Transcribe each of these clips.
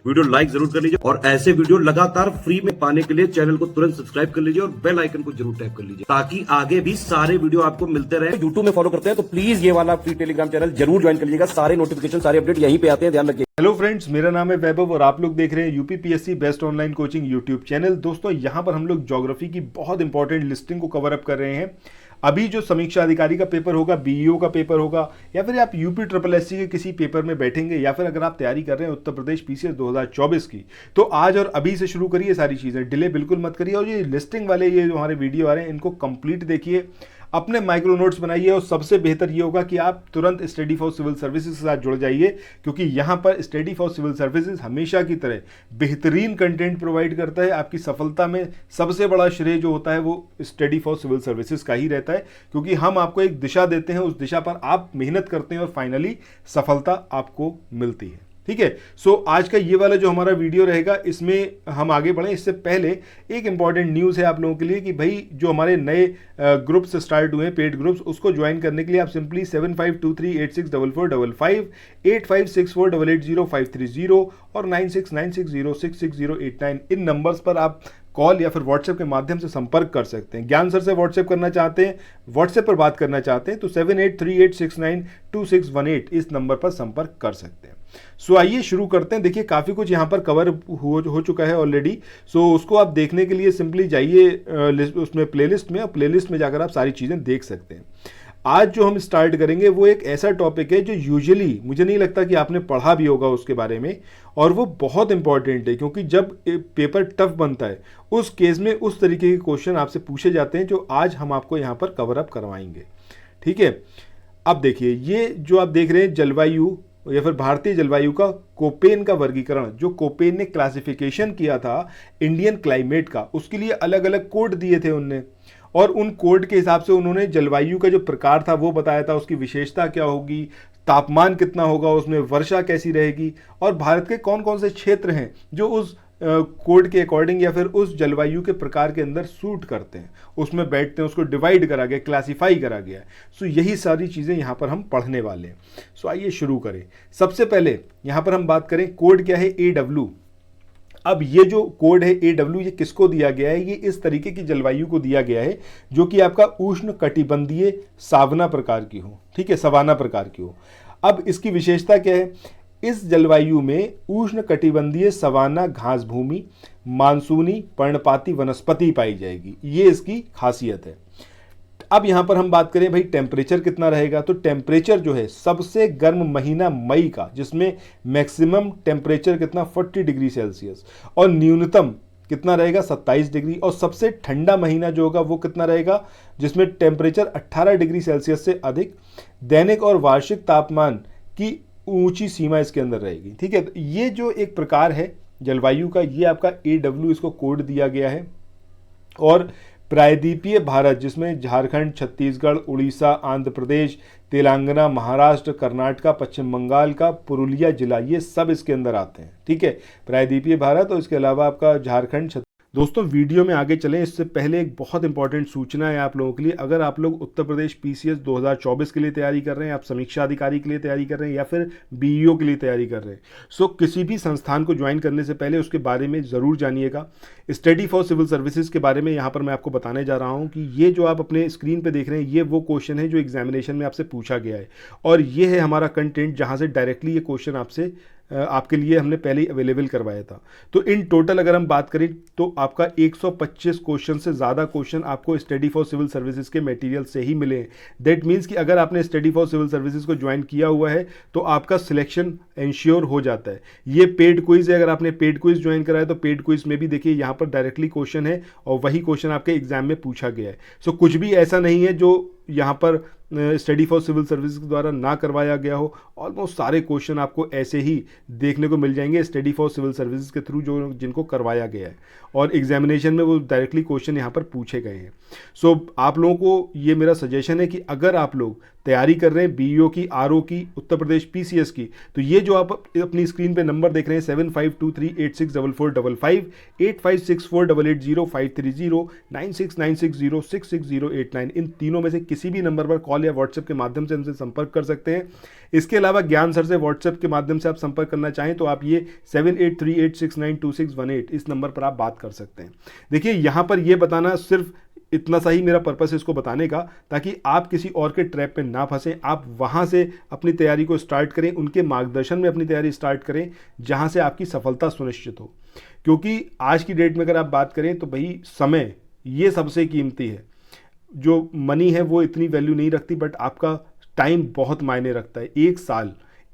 Video like जरूर कर लीजिए और ऐसे वीडियो लगातार फ्री में पाने के लिए चैनल को तुरंत सब्सक्राइब कर लीजिए और बेल आइकन को जरूर टैप कर लीजिए ताकि आगे भी सारे वीडियो आपको मिलते रहे। यूट्यूब में फॉलो करते हैं तो प्लीज ये वाला फ्री टेलीग्राम चैनल जरूर ज्वाइन कर लीजिएगा। सारे नोटिफिकेशन सारे अपडेट यहीं पे आते हैं, ध्यान रखिए। हेलो फ्रेंड्स, मेरा नाम है वैभव और आप लोग देख रहे हैं UPPSC best online coaching YouTube channel. दोस्तों, यहां पर हम लोग ज्योग्राफी की बहुत इंपॉर्टेंट लिस्टिंग को कवर अप कर रहे हैं। अभी जो समीक्षा अधिकारी का पेपर होगा, बीईओ का पेपर होगा, या फिर आप यूपी ट्रिपल एससी के किसी पेपर में बैठेंगे, या फिर अगर आप तैयारी कर रहे हैं उत्तर प्रदेश पीसीएस 2024 की, तो आज और अभी से शुरू करिए सारी चीज़ें, डिले बिल्कुल मत करिए। और ये लिस्टिंग वाले ये जो हमारे वीडियो आ रहे हैं इनको कंप्लीट देखिए, अपने माइक्रो नोट्स बनाइए और सबसे बेहतर ये होगा कि आप तुरंत स्टडी फॉर सिविल सर्विसेज के साथ जुड़ जाइए, क्योंकि यहाँ पर स्टडी फॉर सिविल सर्विसेज हमेशा की तरह बेहतरीन कंटेंट प्रोवाइड करता है। आपकी सफलता में सबसे बड़ा श्रेय जो होता है वो स्टडी फॉर सिविल सर्विसेज का ही रहता है, क्योंकि हम आपको एक दिशा देते हैं, उस दिशा पर आप मेहनत करते हैं और फाइनली सफलता आपको मिलती है। ठीक है। सो आज का ये वाला जो हमारा वीडियो रहेगा इसमें हम आगे बढ़ें इससे पहले एक इंपॉर्टेंट न्यूज़ है आप लोगों के लिए कि भाई जो हमारे नए ग्रुप्स स्टार्ट हुए हैं, पेड ग्रुप्स, उसको ज्वाइन करने के लिए आप सिंपली 7523864455 8564880530 और 9696066089 इन नंबर्स पर आप कॉल या फिर व्हाट्सएप के माध्यम से संपर्क कर सकते हैं। ज्ञान सर से व्हाट्सएप करना चाहते हैं, व्हाट्सएप पर बात करना चाहते हैं तो 7838692618 इस नंबर पर संपर्क कर सकते हैं। सो आइए शुरू करते हैं। देखिए काफ़ी कुछ यहाँ पर कवर हो चुका है ऑलरेडी। सो उसको आप देखने के लिए सिंपली जाइए उसमें प्लेलिस्ट में, और प्लेलिस्ट में जाकर आप सारी चीज़ें देख सकते हैं। आज जो हम स्टार्ट करेंगे वो एक ऐसा टॉपिक है जो यूजुअली मुझे नहीं लगता कि आपने पढ़ा भी होगा उसके बारे में, और वो बहुत इंपॉर्टेंट है, क्योंकि जब पेपर टफ बनता है उस केस में उस तरीके के क्वेश्चन आपसे पूछे जाते हैं जो आज हम आपको यहाँ पर कवर अप करवाएंगे। ठीक है। अब देखिए ये जो आप देख रहे हैं जलवायु या फिर भारतीय जलवायु का कोपेन का वर्गीकरण, जो कोपेन ने क्लासिफिकेशन किया था इंडियन क्लाइमेट का, उसके लिए अलग अलग कोड दिए थे उनने, और उन कोड के हिसाब से उन्होंने जलवायु का जो प्रकार था वो बताया था, उसकी विशेषता क्या होगी, तापमान कितना होगा, उसमें वर्षा कैसी रहेगी, और भारत के कौन कौन से क्षेत्र हैं जो उस कोड के अकॉर्डिंग या फिर उस जलवायु के प्रकार के अंदर सूट करते हैं, उसमें बैठते हैं, उसको डिवाइड करा गया, क्लासिफाई करा गया। सो यही सारी चीज़ें यहाँ पर हम पढ़ने वाले हैं। सो आइए शुरू करें। सबसे पहले यहाँ पर हम बात करें कोड क्या है, AW। अब ये जो कोड है AW ये किसको दिया गया है, ये इस तरीके की जलवायु को दिया गया है जो कि आपका उष्ण कटिबंधीय सावना प्रकार की हो। ठीक है, सवाना प्रकार की हो। अब इसकी विशेषता क्या है, इस जलवायु में उष्ण कटिबंधीय सवाना घास भूमि, मानसूनी पर्णपाती वनस्पति पाई जाएगी, ये इसकी खासियत है। अब यहां पर हम बात करें भाई टेम्परेचर कितना रहेगा, तो टेम्परेचर जो है सबसे गर्म महीना मई का, जिसमें मैक्सिमम टेम्परेचर कितना 40 डिग्री सेल्सियस और न्यूनतम कितना रहेगा 27 डिग्री, और सबसे ठंडा महीना जो होगा वो कितना रहेगा जिसमें टेम्परेचर 18 डिग्री सेल्सियस से अधिक, दैनिक और वार्षिक तापमान की ऊंची सीमा इसके अंदर रहेगी। ठीक है। तो ये जो एक प्रकार है जलवायु का, ये आपका AW इसको कोड दिया गया है। और प्रायद्वीपीय भारत जिसमें झारखंड, छत्तीसगढ़, उड़ीसा, आंध्र प्रदेश, तेलंगाना, महाराष्ट्र, कर्नाटक, पश्चिम बंगाल का पुरुलिया जिला, ये सब इसके अंदर आते हैं। ठीक है, प्रायद्वीपीय भारत और इसके अलावा आपका झारखंड। दोस्तों वीडियो में आगे चलें इससे पहले एक बहुत इंपॉर्टेंट सूचना है आप लोगों के लिए। अगर आप लोग उत्तर प्रदेश पीसीएस 2024 के लिए तैयारी कर रहे हैं, आप समीक्षा अधिकारी के लिए तैयारी कर रहे हैं, या फिर बीईओ के लिए तैयारी कर रहे हैं, सो किसी भी संस्थान को ज्वाइन करने से पहले उसके बारे में ज़रूर जानिएगा। स्टडी फॉर सिविल सर्विसेज के बारे में यहाँ पर मैं आपको बताने जा रहा हूँ कि ये जो आप अपने स्क्रीन पर देख रहे हैं ये वो क्वेश्चन है जो एग्जामिनेशन में आपसे पूछा गया है, और ये है हमारा कंटेंट जहाँ से डायरेक्टली ये क्वेश्चन आपके लिए हमने पहले ही अवेलेबल करवाया था। तो इन टोटल अगर हम बात करें तो आपका 125 क्वेश्चन से ज़्यादा क्वेश्चन आपको स्टडी फॉर सिविल सर्विसेज के मटेरियल से ही मिले हैं। दैट मीन्स कि अगर आपने स्टडी फॉर सिविल सर्विसेज को ज्वाइन किया हुआ है तो आपका सिलेक्शन इंश्योर हो जाता है। ये पेड क्विज है, अगर आपने पेड क्विज ज्वाइन करा है तो पेड क्विज में भी देखिए यहाँ पर डायरेक्टली क्वेश्चन है और वही क्वेश्चन आपके एग्जाम में पूछा गया है। सो कुछ भी ऐसा नहीं है जो यहाँ पर स्टडी फॉर सिविल सर्विसेज के द्वारा ना करवाया गया हो। ऑलमोस्ट सारे क्वेश्चन आपको ऐसे ही देखने को मिल जाएंगे स्टडी फॉर सिविल सर्विसेज के थ्रू जो जिनको करवाया गया है, और एग्जामिनेशन में वो डायरेक्टली क्वेश्चन यहाँ पर पूछे गए हैं। सो आप लोगों को ये मेरा सजेशन है कि अगर आप लोग तैयारी कर रहे हैं बीईओ की, आरओ की, उत्तर प्रदेश पीसीएस की, तो ये जो आप अपनी स्क्रीन पे नंबर देख रहे हैं 7523864455 8564880530 9696066089 इन तीनों में से किसी भी नंबर पर कॉल कॉल या व्हाट्सएप के माध्यम से हमसे संपर्क कर सकते हैं। इसके अलावा ज्ञान सर से व्हाट्सएप के माध्यम से आप संपर्क करना चाहें तो आप ये 7838692618 इस नंबर पर आप बात कर सकते हैं। देखिए यहाँ पर ये बताना सिर्फ इतना सा ही मेरा पर्पस है इसको बताने का, ताकि आप किसी और के ट्रैप में ना फंसें, आप वहाँ से अपनी तैयारी को स्टार्ट करें, उनके मार्गदर्शन में अपनी तैयारी स्टार्ट करें जहाँ से आपकी सफलता सुनिश्चित हो। क्योंकि आज की डेट में अगर आप बात करें तो भाई समय ये सबसे कीमती है। जो मनी है वो इतनी वैल्यू नहीं रखती, बट आपका टाइम बहुत मायने रखता है।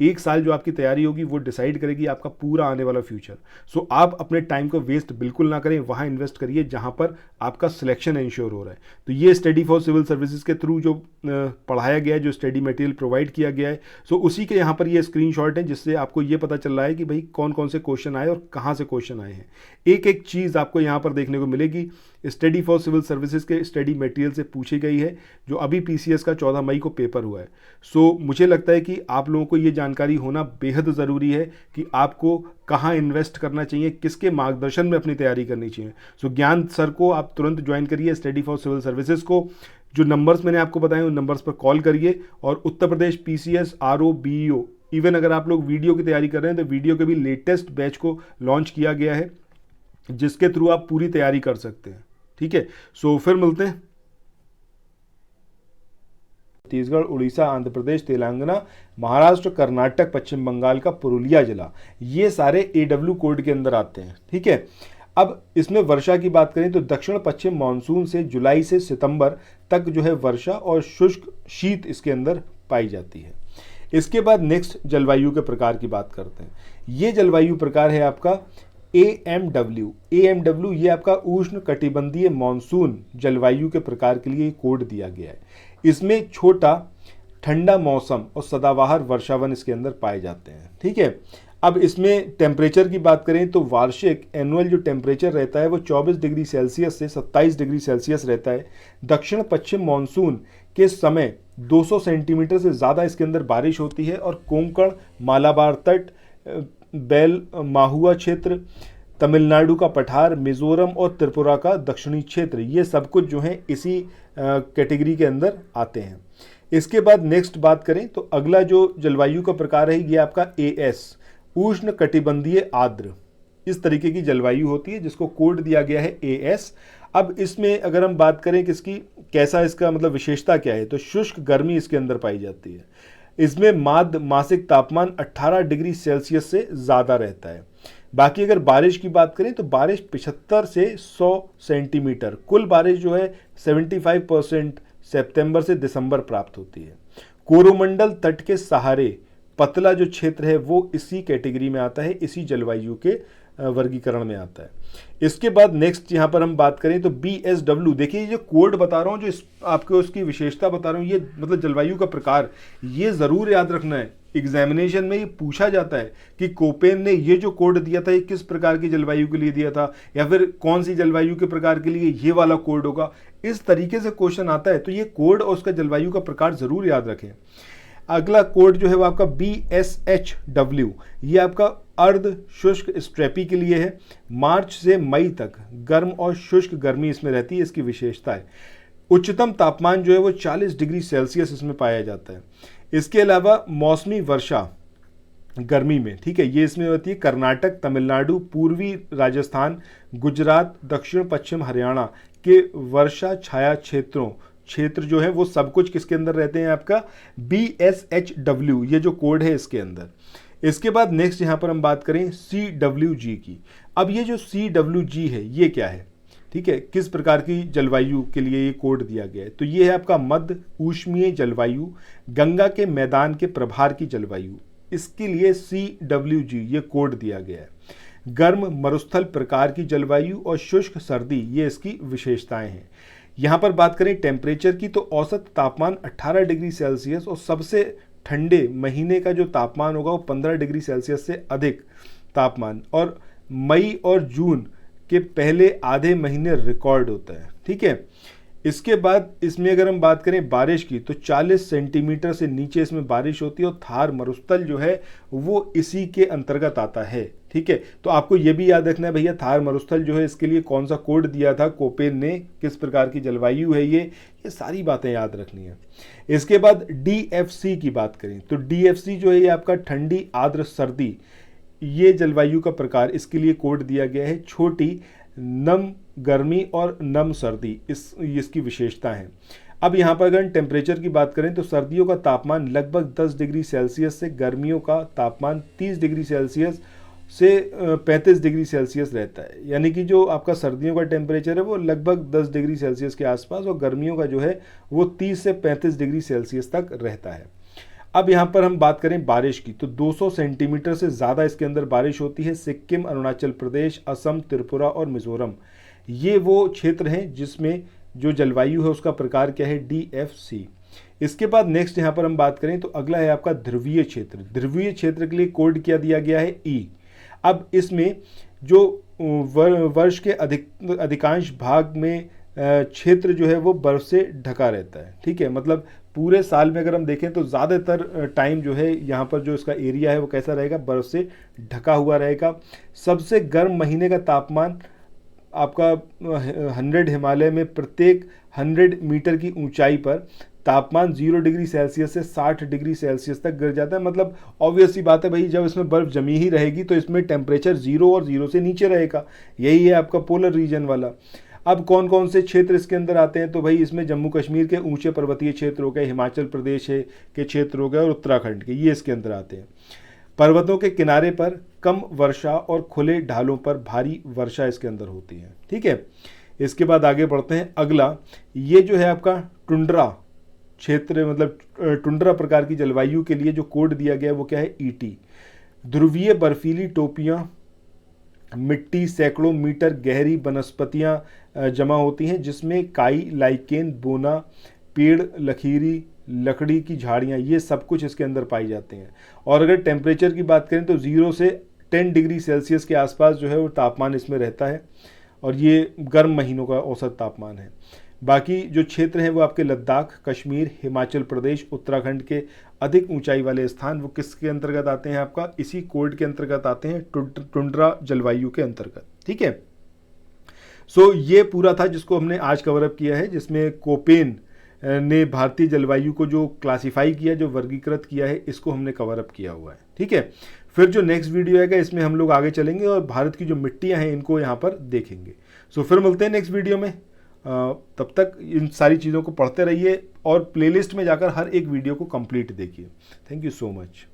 एक साल जो आपकी तैयारी होगी वो डिसाइड करेगी आपका पूरा आने वाला फ्यूचर। सो आप अपने टाइम को वेस्ट बिल्कुल ना करें, वहाँ इन्वेस्ट करिए जहाँ पर आपका सिलेक्शन इंश्योर हो रहा है। तो ये स्टडी फॉर सिविल सर्विसेज के थ्रू जो पढ़ाया गया है, जो स्टडी मटेरियल प्रोवाइड किया गया है, सो उसी के यहाँ पर ये स्क्रीनशॉट है जिससे आपको ये पता चल रहा है कि भाई कौन कौन से क्वेश्चन आए और कहाँ से क्वेश्चन आए हैं। एक एक चीज़ आपको यहाँ पर देखने को मिलेगी स्टडी फॉर सिविल सर्विसेज के स्टडी मटेरियल से पूछी गई है, जो अभी पीसीएस का 14 मई को पेपर हुआ है। सो मुझे लगता है कि आप लोगों को ये जानकारी होना बेहद ज़रूरी है कि आपको कहाँ इन्वेस्ट करना चाहिए, किसके मार्गदर्शन में अपनी तैयारी करनी चाहिए। सो ज्ञान सर को आप तुरंत ज्वाइन करिए, स्टडी फॉर सिविल सर्विसेज को। जो नंबर्स मैंने आपको बताए उन नंबर्स पर कॉल करिए। और Uttar Pradesh PCS RO BEO, even अगर आप लोग वीडियो की तैयारी कर रहे हैं तो वीडियो के भी लेटेस्ट बैच को लॉन्च किया गया है, जिसके थ्रू आप पूरी तैयारी कर सकते हैं। ठीक है, सो फिर मिलते हैं। छत्तीसगढ़, उड़ीसा, आंध्र प्रदेश, तेलंगाना, महाराष्ट्र, कर्नाटक, पश्चिम बंगाल का पुरुलिया जिला, ये सारे AW कोड के अंदर आते हैं। ठीक है, अब इसमें वर्षा की बात करें तो दक्षिण पश्चिम मानसून से जुलाई से सितंबर तक जो है वर्षा और शुष्क शीत इसके अंदर पाई जाती है। इसके बाद नेक्स्ट जलवायु के प्रकार की बात करते हैं। ये जलवायु प्रकार है आपका AMW ये आपका उष्ण कटिबंधीय मानसून जलवायु के प्रकार के लिए कोड दिया गया है। इसमें छोटा ठंडा मौसम और सदाबहार वर्षावन इसके अंदर पाए जाते हैं। ठीक है, अब इसमें टेम्परेचर की बात करें तो वार्षिक एनुअल जो टेम्परेचर रहता है वो 24 डिग्री सेल्सियस से 27 डिग्री सेल्सियस रहता है। दक्षिण पश्चिम मानसून के समय 200 सेंटीमीटर से ज़्यादा इसके अंदर बारिश होती है। और कोंकण, मालाबार तट, बेल माहुआ क्षेत्र, तमिलनाडु का पठार, मिजोरम और त्रिपुरा का दक्षिणी क्षेत्र, ये सब कुछ जो है इसी कैटेगरी के अंदर आते हैं। इसके बाद नेक्स्ट बात करें तो अगला जो जलवायु का प्रकार है ये आपका AS उष्ण कटिबंधीय आर्द्र, इस तरीके की जलवायु होती है जिसको कोड दिया गया है AS। अब इसमें अगर हम बात करें किसकी कैसा इसका मतलब विशेषता क्या है, तो शुष्क गर्मी इसके अंदर पाई जाती है। इसमें मासिक तापमान 18 डिग्री सेल्सियस से ज़्यादा रहता है। बाकी अगर बारिश की बात करें तो बारिश 75 से 100 सेंटीमीटर, कुल बारिश जो है 75% सितंबर से दिसंबर प्राप्त होती है। कोरोमंडल तट के सहारे पतला जो क्षेत्र है वो इसी कैटेगरी में आता है, इसी जलवायु के वर्गीकरण में आता है। इसके बाद नेक्स्ट यहाँ पर हम बात करें तो BSW, देखिए ये कोड बता रहा हूँ, जो आपको उसकी विशेषता बता रहा हूँ, ये मतलब जलवायु का प्रकार, ये ज़रूर याद रखना है। एग्जामिनेशन में ये पूछा जाता है कि कोपेन ने ये जो कोड दिया था ये किस प्रकार की जलवायु के लिए दिया था, या फिर कौन सी जलवायु के प्रकार के लिए ये वाला कोड होगा। इस तरीके से क्वेश्चन आता है, तो ये कोड और उसका जलवायु का प्रकार ज़रूर याद रखें। अगला कोड जो है वो आपका BSHW, ये आपका अर्ध शुष्क स्ट्रेपी के लिए है। मार्च से मई तक गर्म और शुष्क गर्मी इसमें रहती है, इसकी विशेषता है। उच्चतम तापमान जो है वो 40 डिग्री सेल्सियस इसमें पाया जाता है। इसके अलावा मौसमी वर्षा गर्मी में, ठीक है, ये इसमें होती है कर्नाटक, तमिलनाडु, पूर्वी राजस्थान, गुजरात, दक्षिण पश्चिम हरियाणा के वर्षा छाया क्षेत्र जो है वो सब कुछ किसके अंदर रहते हैं, आपका BSHW, ये जो कोड है इसके अंदर। इसके बाद नेक्स्ट यहाँ पर हम बात करें CWG की। अब ये जो CWG है ये क्या है, ठीक है, किस प्रकार की जलवायु के लिए ये कोड दिया गया है, तो ये है आपका मध्य ऊष्मीय जलवायु, गंगा के मैदान के प्रभार की जलवायु, इसके लिए CWG ये कोड दिया गया है। गर्म मरुस्थल प्रकार की जलवायु और शुष्क सर्दी, ये इसकी विशेषताएं हैं। यहाँ पर बात करें टेम्परेचर की तो औसत तापमान 18 डिग्री सेल्सियस और सबसे ठंडे महीने का जो तापमान होगा वो 15 डिग्री सेल्सियस से अधिक तापमान और मई और जून के पहले आधे महीने रिकॉर्ड होता है। ठीक है, इसके बाद इसमें अगर हम बात करें बारिश की तो 40 सेंटीमीटर से नीचे इसमें बारिश होती है और थार मरुस्थल जो है वो इसी के अंतर्गत आता है। ठीक है, तो आपको ये भी याद रखना है भैया, थार मरुस्थल जो है इसके लिए कौन सा कोड दिया था कोपेन ने, किस प्रकार की जलवायु है ये सारी बातें याद रखनी है। इसके बाद DFC की बात करें तो DFC जो है ये आपका ठंडी आर्द्र सर्दी, ये जलवायु का प्रकार, इसके लिए कोड दिया गया है। छोटी नम गर्मी और नम सर्दी इसकी विशेषता है। अब यहाँ पर अगर टेम्परेचर की बात करें तो सर्दियों का तापमान लगभग 10 डिग्री सेल्सियस से, गर्मियों का तापमान 30 डिग्री सेल्सियस से 35 डिग्री सेल्सियस रहता है। यानी कि जो आपका सर्दियों का टेम्परेचर है वो लगभग 10 डिग्री सेल्सियस के आसपास और गर्मियों का जो है वो 30 से 35 डिग्री सेल्सियस तक रहता है। अब यहाँ पर हम बात करें बारिश की तो 200 सेंटीमीटर से ज़्यादा इसके अंदर बारिश होती है। सिक्किम, अरुणाचल प्रदेश, असम, त्रिपुरा और मिजोरम, ये वो क्षेत्र हैं जिसमें जो जलवायु है उसका प्रकार क्या है, DFC। इसके बाद नेक्स्ट यहाँ पर हम बात करें तो अगला है आपका ध्रुवीय क्षेत्र। ध्रुवीय क्षेत्र के लिए कोड क्या दिया गया है, E। अब इसमें जो वर्ष के अधिकांश भाग में क्षेत्र जो है वो बर्फ से ढका रहता है। ठीक है, मतलब पूरे साल में अगर हम देखें तो ज़्यादातर टाइम जो है यहाँ पर जो इसका एरिया है वो कैसा रहेगा, बर्फ से ढका हुआ रहेगा। सबसे गर्म महीने का तापमान आपका 100 हिमालय में प्रत्येक 100 मीटर की ऊंचाई पर तापमान 0 डिग्री सेल्सियस से 60 डिग्री सेल्सियस तक गिर जाता है। मतलब ऑब्वियस सी बात है भाई, जब इसमें बर्फ जमी ही रहेगी तो इसमें टेम्परेचर 0 और 0 से नीचे रहेगा। यही है आपका पोलर रीजन वाला। अब कौन कौन से क्षेत्र इसके अंदर आते हैं तो भाई इसमें जम्मू कश्मीर के ऊंचे पर्वतीय क्षेत्र हो गए, हिमाचल प्रदेश के क्षेत्र हो गए और उत्तराखंड के, ये इसके अंदर आते हैं। पर्वतों के किनारे पर कम वर्षा और खुले ढालों पर भारी वर्षा इसके अंदर होती है। ठीक है, इसके बाद आगे बढ़ते हैं। अगला ये जो है आपका टुंड्रा क्षेत्र, मतलब टुंड्रा प्रकार की जलवायु के लिए जो कोड दिया गया है वो क्या है, ET। ध्रुवीय बर्फीली टोपियां, मिट्टी सैकड़ों मीटर गहरी वनस्पतियां जमा होती हैं जिसमें काई, लाइकेन, बोना, पेड़, लकीरी लकड़ी की झाड़ियाँ, ये सब कुछ इसके अंदर पाई जाते हैं। और अगर टेम्परेचर की बात करें तो 0 से 10 डिग्री सेल्सियस के आसपास जो है वो तापमान इसमें रहता है और ये गर्म महीनों का औसत तापमान है। बाकी जो क्षेत्र हैं वो आपके लद्दाख, कश्मीर, हिमाचल प्रदेश, उत्तराखंड के अधिक ऊंचाई वाले स्थान वो किसके अंतर्गत आते हैं, आपका इसी कोड के अंतर्गत आते हैं, टुंड्रा जलवायु के अंतर्गत। ठीक है, सो ये पूरा था जिसको हमने आज कवर अप किया है, जिसमें कोपेन ने भारतीय जलवायु को जो क्लासिफाई किया, जो वर्गीकृत किया है, इसको हमने कवर अप किया हुआ है। ठीक है, फिर जो नेक्स्ट वीडियो आएगा इसमें हम लोग आगे चलेंगे और भारत की जो मिट्टियां हैं इनको यहाँ पर देखेंगे। सो फिर मिलते हैं नेक्स्ट वीडियो में। तब तक इन सारी चीज़ों को पढ़ते रहिए और प्लेलिस्ट में जाकर हर एक वीडियो को कंप्लीट देखिए। Thank you so much.